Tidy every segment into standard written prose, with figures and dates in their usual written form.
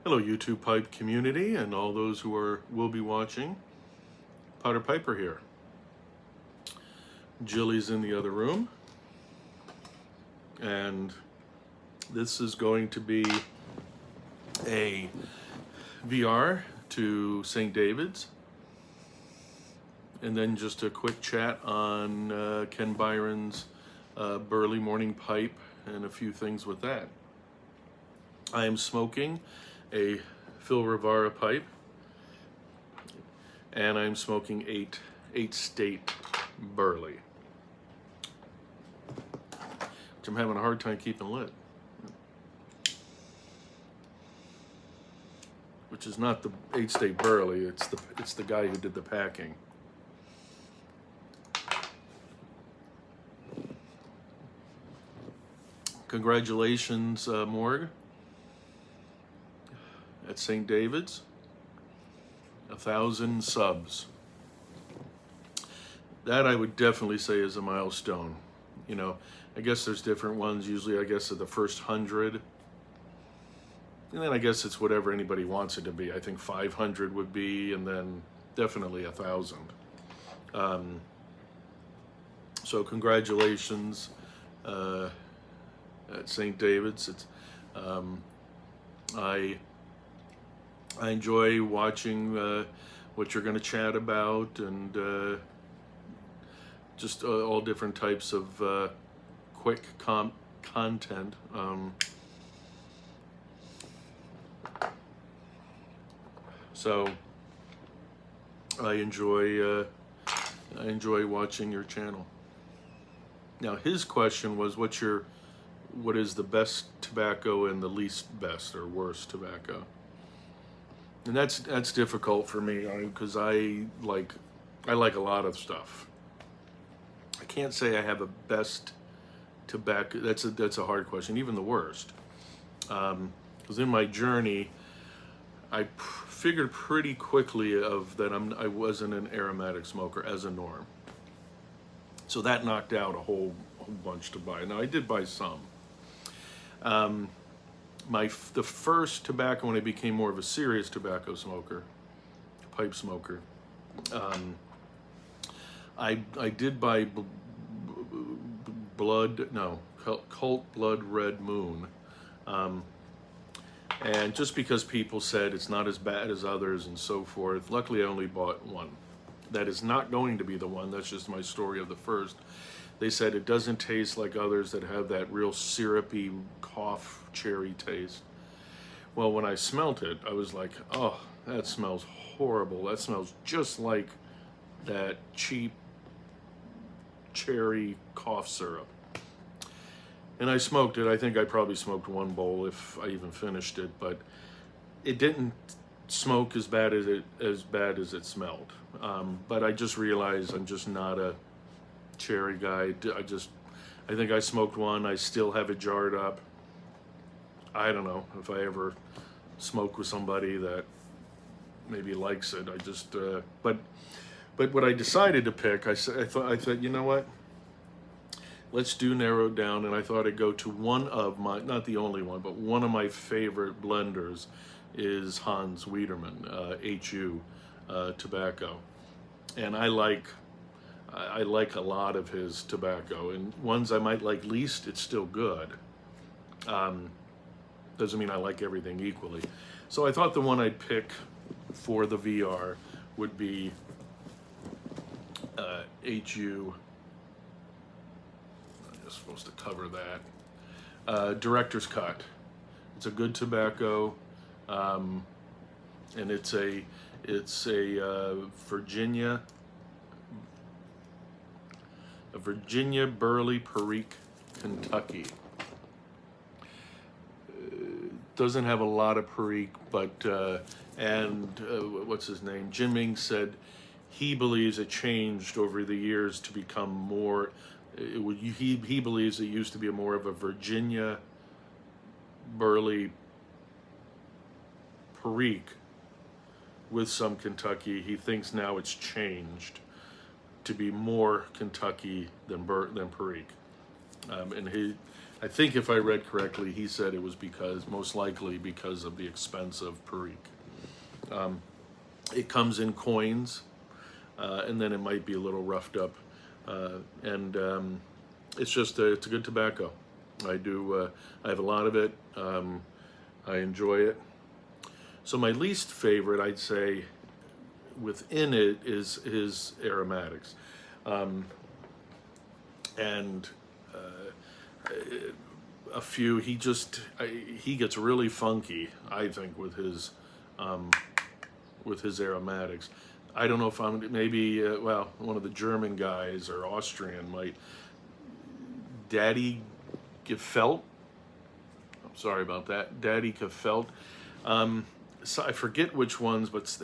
Hello, YouTube Pipe community and all those who will be watching. Potter Piper here. Jilly's in the other room, and this is going to be a VR to St. David's, and then just a quick chat on Ken Byron's Burley Morning Pipe and a few things with that. I am smoking a Phil Rivara pipe, and I'm smoking eight state Burley, which I'm having a hard time keeping lit. Which is not the 8 state Burley, it's the guy who did the packing. Congratulations, Morg, at St. David's, 1,000 subs. That I would definitely say is a milestone. You know, I guess there's different ones. Usually I guess at the first 100. And then I guess it's whatever anybody wants it to be. I think 500 would be, and then definitely 1,000. So congratulations at St. David's. It's I enjoy watching what you're going to chat about, and just all different types of quick content. So I enjoy watching your channel. Now his question was, what is the best tobacco and the least best or worst tobacco? And that's difficult for me because I like a lot of stuff. I can't say I have a best tobacco. That's a hard question. Even the worst, because in my journey, I figured pretty quickly that I wasn't an aromatic smoker as a norm. So that knocked out a whole bunch to buy. Now I did buy some. The first tobacco, when I became more of a serious tobacco smoker, pipe smoker, I did buy Cult Blood Red Moon, and just because people said it's not as bad as others and so forth. Luckily I only bought one. That is not going to be the one. That's just my story of the first. They said it doesn't taste like others that have that real syrupy cough cherry taste. Well, when I smelt it, I was like, oh, that smells horrible. That smells just like that cheap cherry cough syrup. And I smoked it. I think I probably smoked one bowl if I even finished it, but it didn't smoke as bad as it smelled. But I just realized I'm just not a cherry guy. I think I smoked one. I still have it jarred up. I don't know if I ever smoke with somebody that maybe likes it. But what I decided to pick, I thought, you know what? Let's narrow it down, and I thought I'd go to one of my, not the only one, but one of my favorite blenders is Hans Wiedermann, HU tobacco. And I like a lot of his tobacco, and ones I might like least, it's still good. Doesn't mean I like everything equally. So I thought the one I'd pick for the VR would be HU. I'm supposed to cover that. Director's Cut. It's a good tobacco, and it's a Virginia Burley Perique, Kentucky. Doesn't have a lot of Perique, but what's his name? Jin Ming said he believes it changed over the years to become more. He believes it used to be more of a Virginia Burley Perique with some Kentucky. He thinks now it's changed to be more Kentucky than Perique, and I think if I read correctly, he said it was most likely because of the expense of Perique. It comes in coins, and then it might be a little roughed up, and it's a good tobacco. I have a lot of it. I enjoy it. So my least favorite, I'd say, within it is his aromatics, and a few. He gets really funky, I think, with his aromatics. I don't know if I'm maybe one of the German guys or Austrian might. Daddy Gefelt. I'm sorry about that. Daddy Gefelt. So I forget which ones, but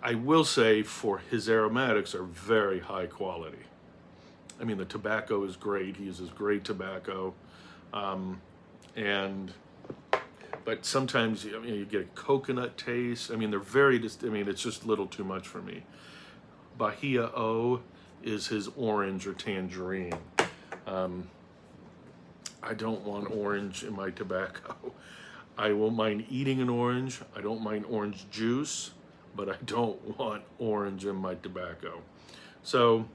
I will say for his aromatics are very high quality. I mean, the tobacco is great. He uses great tobacco, but sometimes you get a coconut taste. I mean, they're it's just a little too much for me. Bahia O is his orange or tangerine. I don't want orange in my tobacco. I won't mind eating an orange. I don't mind orange juice, but I don't want orange in my tobacco. So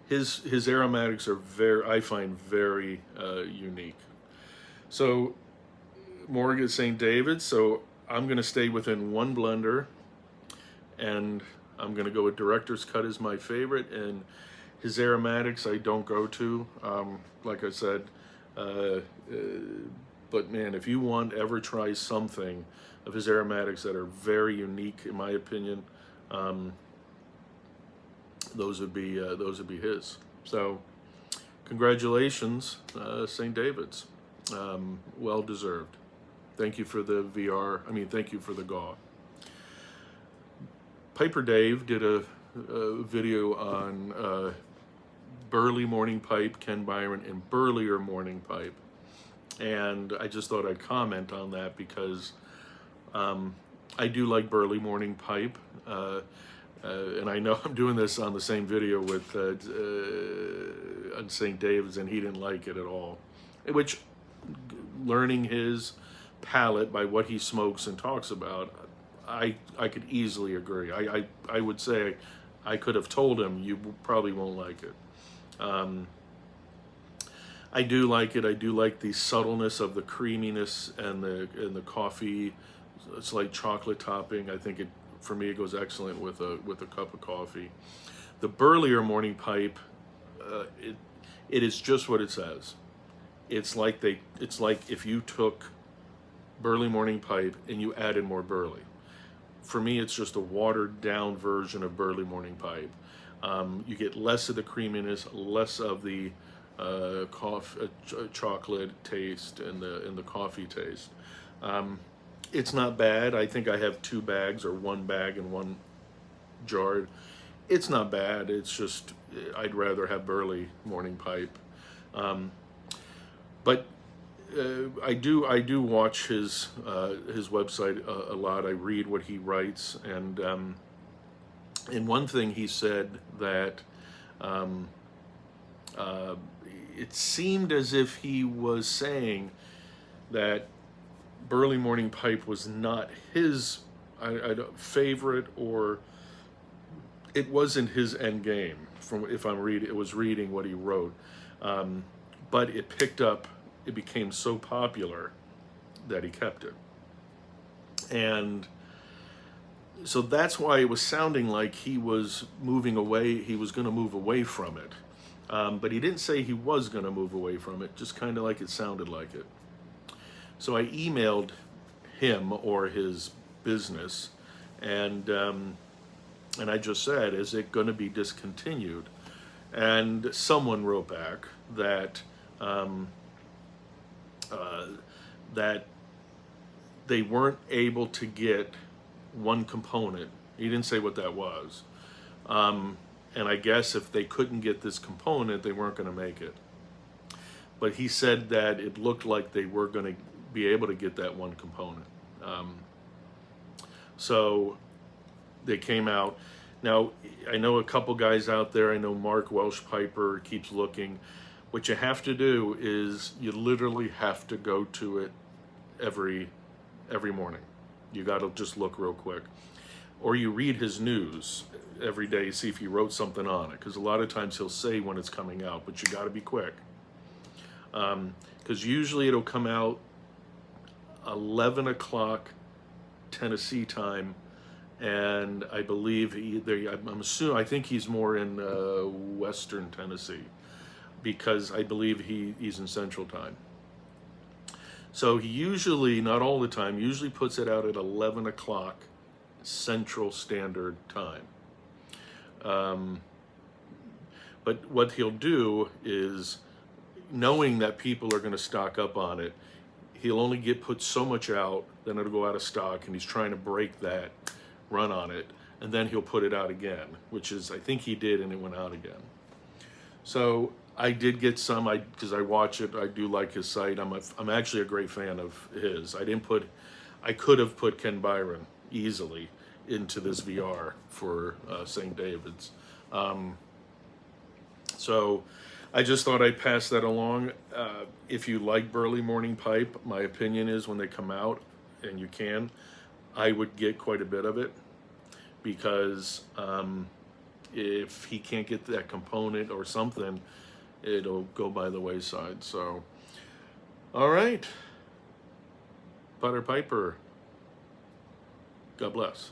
his aromatics are I find very unique. So Morgan St. David. So I'm going to stay within one blender, and I'm going to go with Director's Cut as my favorite, and his aromatics I don't go to, like I said, but man, if you ever try something of his aromatics that are very unique, in my opinion, those would be his. So, congratulations, St. David's, well deserved. Thank you for the thank you for the GAW. Piper Dave did a video on Burley Morning Pipe, Ken Byron, and Burlier Morning Pipe. And I just thought I'd comment on that because I do like Burley Morning Pipe. And I know I'm doing this on the same video with on St. David's, and he didn't like it at all. Which, learning his palate by what he smokes and talks about, I could easily agree. I would say I could have told him you probably won't like it. I do like it. I do like the subtleness of the creaminess and the coffee. It's like chocolate topping. I think for me it goes excellent with a cup of coffee. The Burlier Morning Pipe, it is just what it says. It's like if you took Burley Morning Pipe and you added more Burley. For me, it's just a watered down version of Burley Morning Pipe. You get less of the creaminess, less of the chocolate taste and the coffee taste. It's not bad. I think I have 2 bags or 1 bag and 1 jar. It's not bad. It's just I'd rather have Burley Morning Pipe. But I do watch his website a lot. I read what he writes, and one thing he said that it seemed as if he was saying that Burley Morning Pipe was not his favorite, or it wasn't his end game. From it was reading what he wrote, but it picked up. It became so popular that he kept it, and so that's why it was sounding like he was moving away. He was going to move away from it, but he didn't say he was going to move away from it. Just kind of like it sounded like it. So I emailed him or his business, and I just said, "Is it going to be discontinued?" And someone wrote back that that they weren't able to get one component. He didn't say what that was. And I guess if they couldn't get this component, they weren't going to make it. But he said that it looked like they were going to be able to get that one component. So they came out. Now, I know a couple guys out there. I know Mark Welsh Piper keeps looking. What you have to do is you literally have to go to it every morning. You got to just look real quick, or you read his news every day, see if he wrote something on it, because a lot of times he'll say when it's coming out, but you got to be quick, because usually it'll come out 11 o'clock Tennessee time, and I believe I think he's more in Western Tennessee, because I believe he's in Central Time. So he usually, not all the time, usually puts it out at 11 o'clock Central Standard Time. But what he'll do is, knowing that people are going to stock up on it, he'll only put so much out, then it'll go out of stock, and he's trying to break that run on it, and then he'll put it out again, which is, I think he did, and it went out again. So I did get some, because I watch it. I do like his site. I'm actually a great fan of his. I could have put Ken Byron easily into this VR for St. David's. So I just thought I'd pass that along. If you like Burley Morning Pipe, my opinion is when they come out, and you can, I would get quite a bit of it, because if he can't get that component or something, it'll go by the wayside. So, all right, Butter Piper, God bless.